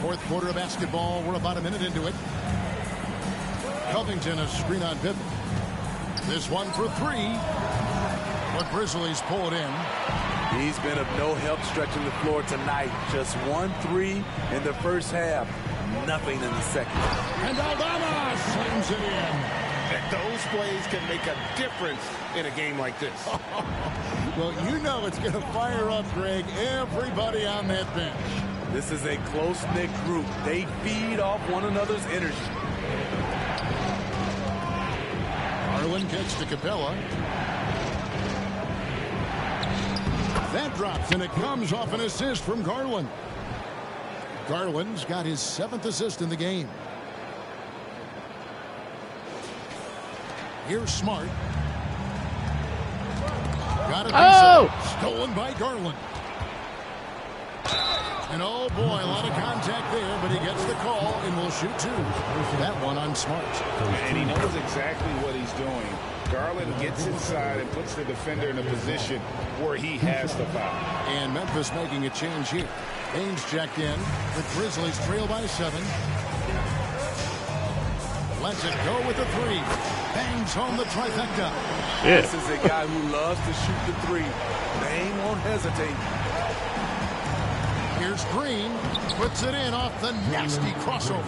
4th quarter of basketball. We're about a minute into it. Covington a screen on Pippen. This one for 3. But Grizzlies pull it in. He's been of no help stretching the floor tonight. Just 1 3 in the first half. Nothing in the second. And Aldama slams it in. Those plays can make a difference in a game like this. Well, you know it's going to fire up, Greg, everybody on that bench. This is a close-knit group. They feed off one another's energy. Garland kicks to Capella. That drops, and it comes off an assist from Garland. Garland's got his 7th assist in the game. Here's Smart. Got a piece of it. Stolen by Garland. And oh boy, a lot of contact there, but he gets the call and will shoot 2. That one on Smart. And he knows exactly what he's doing. Garland gets inside and puts the defender in a position where he has the foul. And Memphis making a change here. Haynes checked in. The Grizzlies trail by 7. Lets it go with the 3. Bangs home the trifecta. Yeah. This is a guy who loves to shoot the 3. They won't hesitate. Here's Green. Puts it in off the nasty crossover.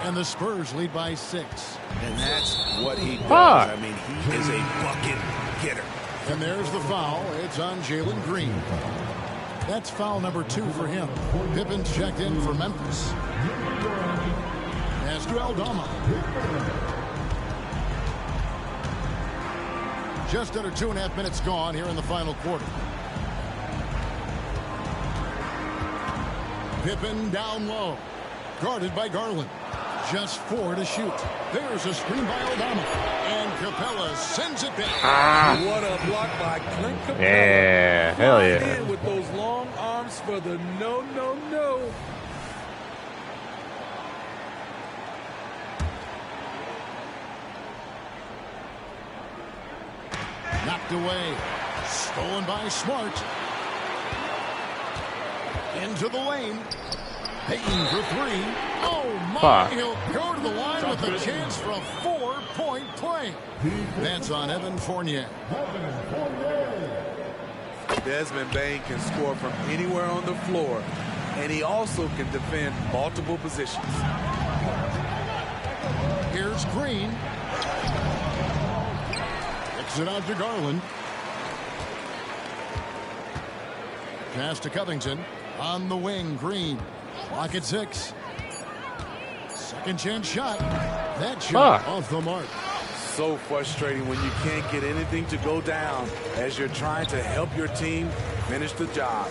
And the Spurs lead by 6. And that's what he does. I mean, he is a bucket getter. And there's the foul. It's on Jalen Green. That's foul number 2 for him. Pippen's checked in for Memphis. As to Aldama. Just under 2.5 minutes gone here in the final quarter. Pippen down low. Guarded by Garland. Just 4 to shoot. There's a screen by Aldama. And Capella sends it down. What a block by Clint Capella. Yeah, hell yeah. In with those long arms for the no. Knocked away. Stolen by Smart. Into the lane. Payton for 3. Oh, my. Fuck. He'll go to the line with a chance for a 4-point play. That's on Evan Fournier. Desmond Bain can score from anywhere on the floor, and he also can defend multiple positions. Here's Green. Kicks it out to Garland. Pass to Covington. On the wing, Green. Clock at 6. Second chance shot. That shot off the mark. So frustrating when you can't get anything to go down as you're trying to help your team finish the job.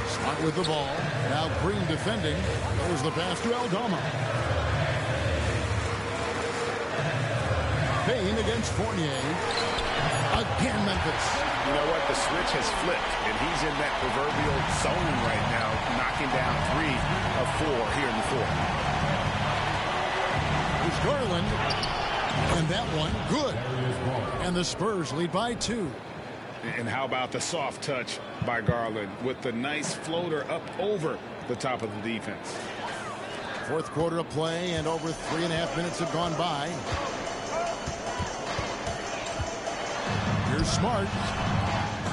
Slot with the ball. Now Green defending. There's the pass to Aldama. Payne against Fournier. Again, Memphis. You know what? The switch has flipped, and he's in that proverbial zone right now, knocking down 3 of 4 here in the fourth. Here's Garland. And that one, good. And the Spurs lead by 2. And how about the soft touch by Garland with the nice floater up over the top of the defense. Fourth quarter of play, and over 3.5 minutes have gone by. Here's Smart.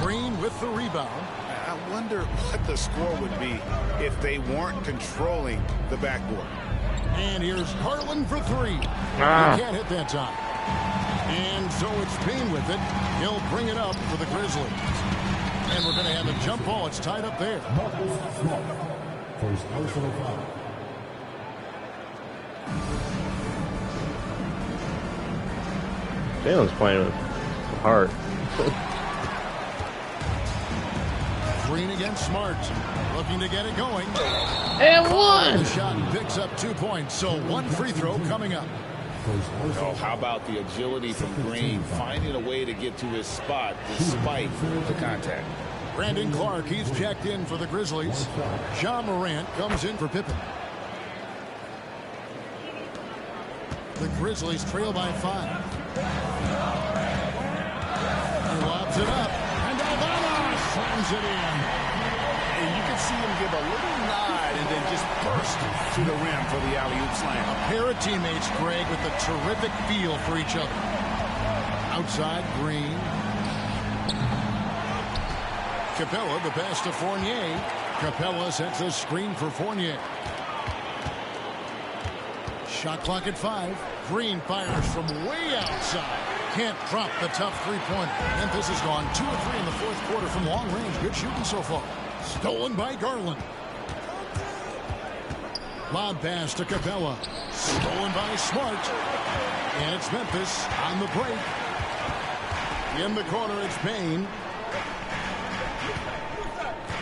Green with the rebound. I wonder what the score would be if they weren't controlling the backboard. And here's Garland for 3. He can't hit that time. And so it's Payne with it. He'll bring it up for the Grizzlies. And we're going to have a jump ball. It's tied up there. First personal foul. Jalen's playing with heart. Green against Smart. Looking to get it going. And one. The shot picks up 2 points. So 1 free throw coming up. Oh, how about the agility from Green, finding a way to get to his spot despite the contact. Brandon Clark, he's checked in for the Grizzlies. John Morant comes in for Pippen. The Grizzlies trail by 5. He lobs it up. And Aldama slams it in. And you can see him give a little nod and then just burst to the rim for the alley-oop slam. A pair of teammates, Greg, with a terrific feel for each other. Outside, Green. Capella, the pass to Fournier. Capella sets a screen for Fournier. Shot clock at 5. Green fires from way outside. Can't drop the tough three-pointer. Memphis has gone 2 of 3 in the fourth quarter from long range. Good shooting so far. Stolen by Garland. Lob pass to Capella. Stolen by Smart. And it's Memphis on the break. In the corner, it's Payne.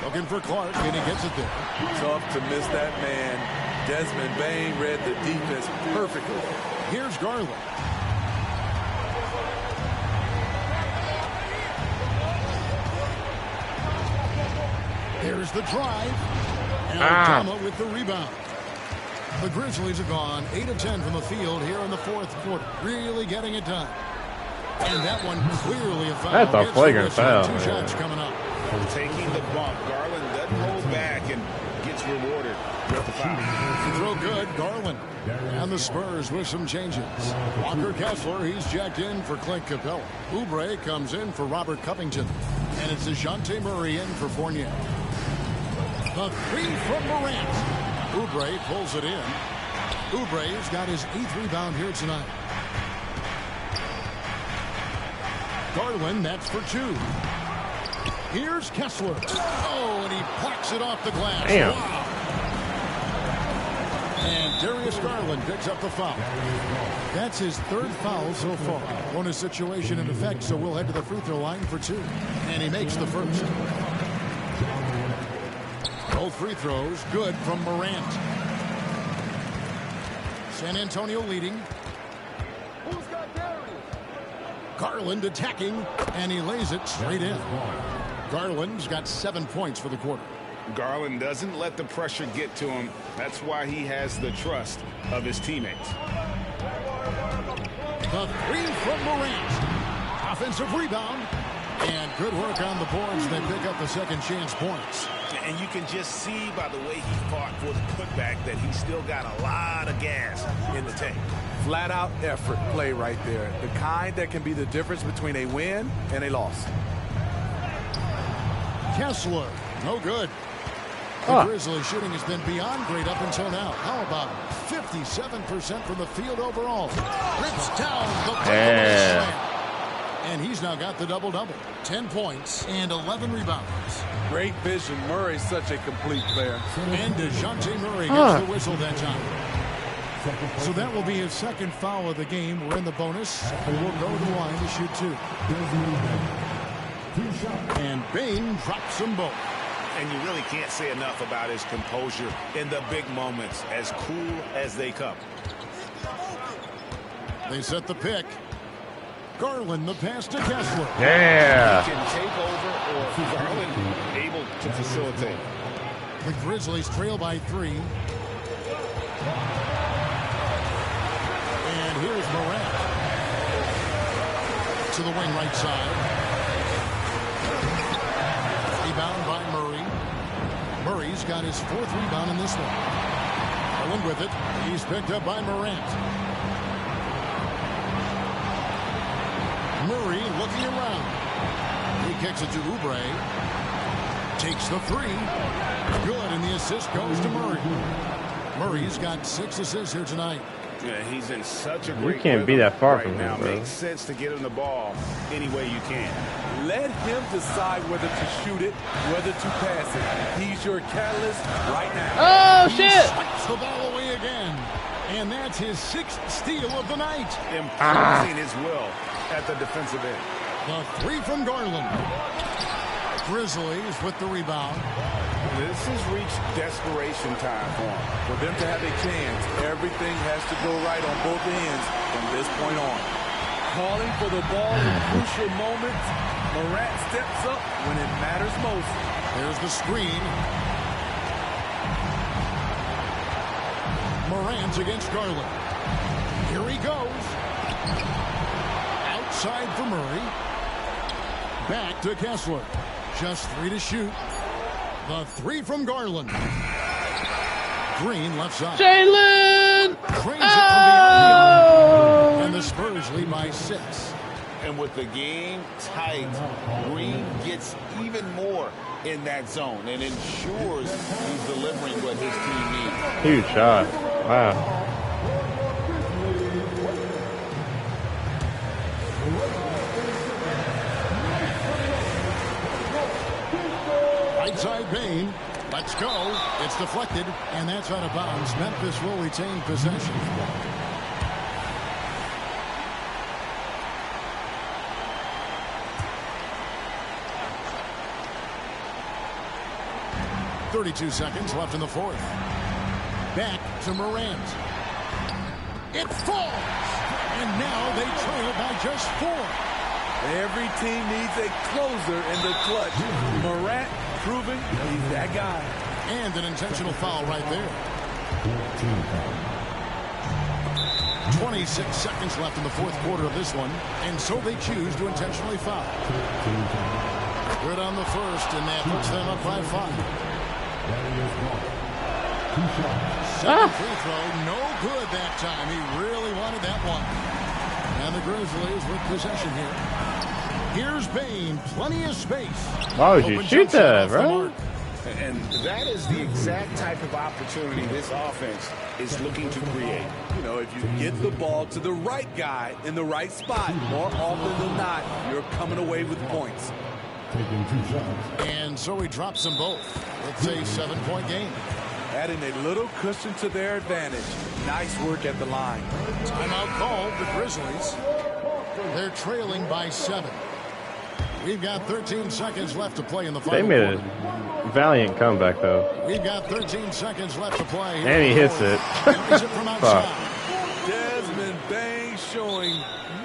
Looking for Clark, and he gets it there. Tough to miss that man. Desmond Bain read the defense perfectly. Here's Garland. Here's the drive. And Aldama with the rebound. The Grizzlies have gone 8 of 10 from the field here in the fourth quarter. Really getting it done. And that one clearly a foul. That's a flagrant foul. 2 shots coming up. Taking the bump, Garland doesn't hold back and gets rewarded with the foul. Throw good, Garland. And the Spurs with some changes. Walker Kessler, he's checked in for Clint Capella. Oubre comes in for Robert Covington. And it's DeJounte Murray in for Fournier. The 3 from Morant. Oubre pulls it in. Oubre's got his 8th rebound here tonight. Garland, that's for 2. Here's Kessler. Oh, and he plucks it off the glass. Damn. Wow. And Darius Garland picks up the foul. That's his 3rd foul so far. Bonus situation in effect, so we'll head to the free throw line for 2. And he makes the first. Both free throws good from Morant. San Antonio leading. Garland attacking, and he lays it straight in. Garland's got 7 points for the quarter. Garland doesn't let the pressure get to him. That's why he has the trust of his teammates. The 3 from Morant. Offensive rebound. And good work on the boards. They pick up the second chance points. And you can just see by the way he fought for the putback that he's still got a lot of gas in the tank. Flat out effort play right there. The kind that can be the difference between a win and a loss. Kessler, no good. The Grizzlies shooting has been beyond great up until now. How about 57% from the field overall? Rips down the breakaway slam. And he's now got the double-double. 10 points and 11 rebounds. Great vision. Murray's such a complete player. And DeJounte Murray gets the whistle that time. So that will be his 2nd foul of the game. We're in the bonus. We'll go to the line to shoot 2. And Bain drops them both. And you really can't say enough about his composure in the big moments, as cool as they come. They set the pick. Garland, the pass to Kessler. Yeah. He can take over, or Garland able to facilitate. The Grizzlies trail by 3. And here's Morant. To the wing right side. Rebound by Murray. Murray's got his 4th rebound in this one. Garland with it. He's picked up by Morant. Murray looking around. He kicks it to Oubre. Takes the 3. Good, and the assist goes to Murray. Murray's got 6 assists here tonight. Yeah, he's in such a great You can't be that far right from now. him, bro. Makes sense to get him the ball any way you can. Let him decide whether to shoot it, whether to pass it. He's your catalyst right now. Oh, He shit. swats the ball away again. And that's his 6th steal of the night. Imposing his will at the defensive end. The 3 from Garland. Grizzlies with the rebound. This has reached desperation time for him. For them to have a chance, everything has to go right on both ends from this point on. Calling for the ball in crucial moments. Morant steps up when it matters most. There's the screen. Morant against Garland. Here he goes. Outside for Murray. Back to Kessler. Just 3 to shoot. The 3 from Garland. Green left side. Jalen! Drains it from beyond the arc. And the Spurs lead by 6. And with the game tight, Green gets even more in that zone and ensures he's delivering what his team needs. Huge shot. Wow. Right side Bain. Let's go. It's deflected, and that's out of bounds. Memphis will retain possession. .32 seconds left in the 4th. Back to Morant. It falls! And now they trail by just 4. Every team needs a closer in the clutch. Morant proving he's that guy. And an intentional foul right there. 26 seconds left in the 4th quarter of this one. And so they choose to intentionally foul. Good on the first, and that puts them up by 5. Second free throw, no good that time. He really wanted that one. And the Grizzlies with possession here. Here's Bain, plenty of space. Why would you Open shoot jump shot that, off the bro? mark. And that is the exact type of opportunity this offense is looking to create. You know, if you get the ball to the right guy in the right spot, more often than not, you're coming away with points. Taking 2 shots. And so he drops them both. It's a 7-point game. Adding a little cushion to their advantage. Nice work at the line. Timeout called, the Grizzlies. They're trailing by 7. We've got 13 seconds left to play in the final. They made a valiant comeback, though. We've got 13 seconds left to play. And he hits it. Is it from outside? Desmond Bain showing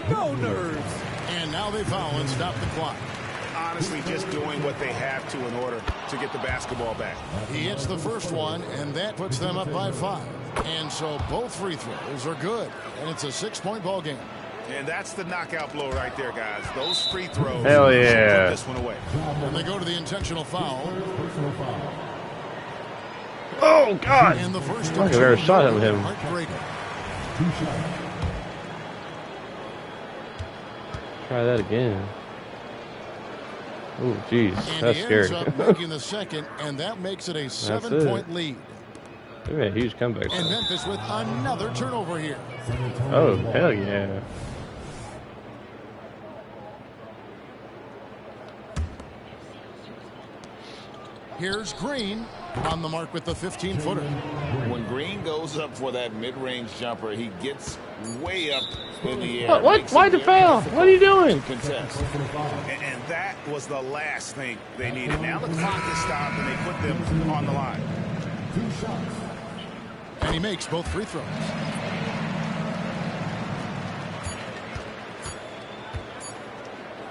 no nerves. And now they foul and stop the clock. Honestly, just doing what they have to in order to get the basketball back. He hits the first one, and that puts them up by 5. And so both free throws are good. And it's a 6-point ball game. And that's the knockout blow right there, guys. Those free throws. Hell yeah. Put this one away. And they go to the intentional foul. Personal foul. Oh, God. And the first I've ever shot at him. Heartbreaker. 2 shots. Try that again. Oh, jeez. And That's he scary. ends up making the second, and that makes it a 7-point lead. They made a huge comeback. And Memphis with another turnover here. Oh, hell yeah. Here's Green on the mark with the 15-footer. When Green goes up for that mid-range jumper, he gets way up in the air. What? Why the foul? What are you doing? Contest. And that was the last thing they needed. Now the clock is stopped, and they put them on the line. 2 shots. And he makes both free throws.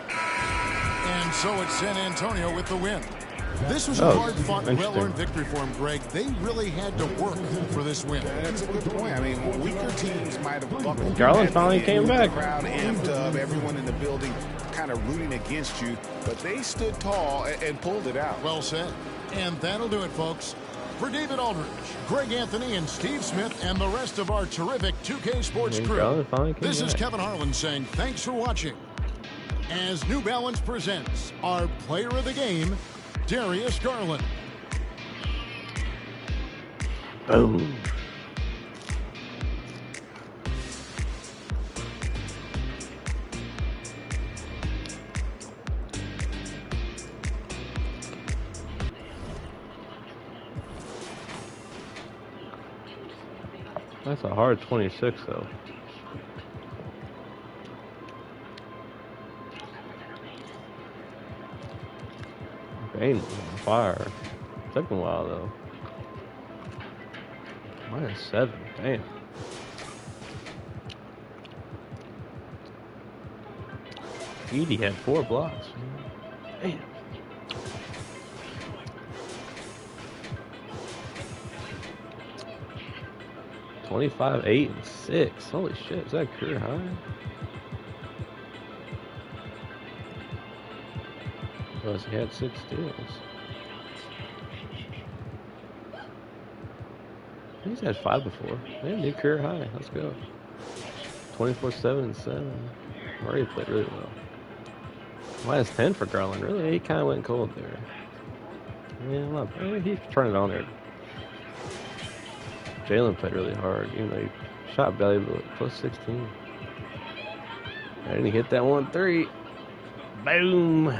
And so it's San Antonio with the win. This was a hard-fought, well-earned victory for him, Greg. They really had to work for this win. That's a good point. I mean, weaker teams might have buckled. Garland finally came back. The crowd amped up, everyone in the building kind of rooting against you, but they stood tall and pulled it out. Well said. And that'll do it, folks. For David Aldridge, Greg Anthony, and Steve Smith, and the rest of our terrific 2K Sports crew, this is Kevin Harlan saying thanks for watching. As New Balance presents our player of the game, Darius Garland. Boom. That's a hard 26, though. Bane was on fire. Took a while, though. -7. Damn. Edie had 4 blocks. Damn. $25, 8, and 6. Holy shit, is that career high? Plus he had 6 steals. He's had 5 before. Man, new career high. Let's go. 24-7 and 7. Murray played really well. -10 for Garland. Really, he kind of went cold there. Yeah, he turned it on there. Jalen played really hard, even though he shot valuable at +16. And he hit that 1-3. Boom.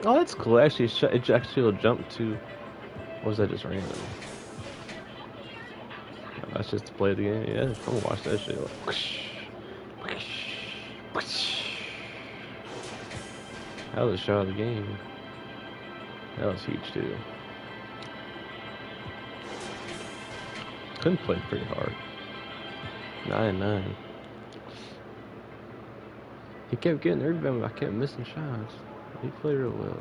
Oh, that's cool. Actually, it actually will jump to. What was that just random? That's just to play the game. Yeah, I'm gonna watch that shit. That was a shot of the game. That was huge too. Couldn't play pretty hard. 9-9. He kept getting the rebound, but I kept missing shots. He played real well.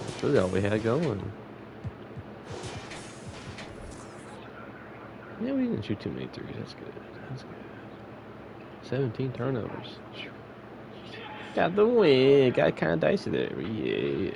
That's really all we had going. Yeah, we didn't shoot too many threes. That's good. That's good. 17 turnovers. Got the win. Got kind of dicey there. Yeah.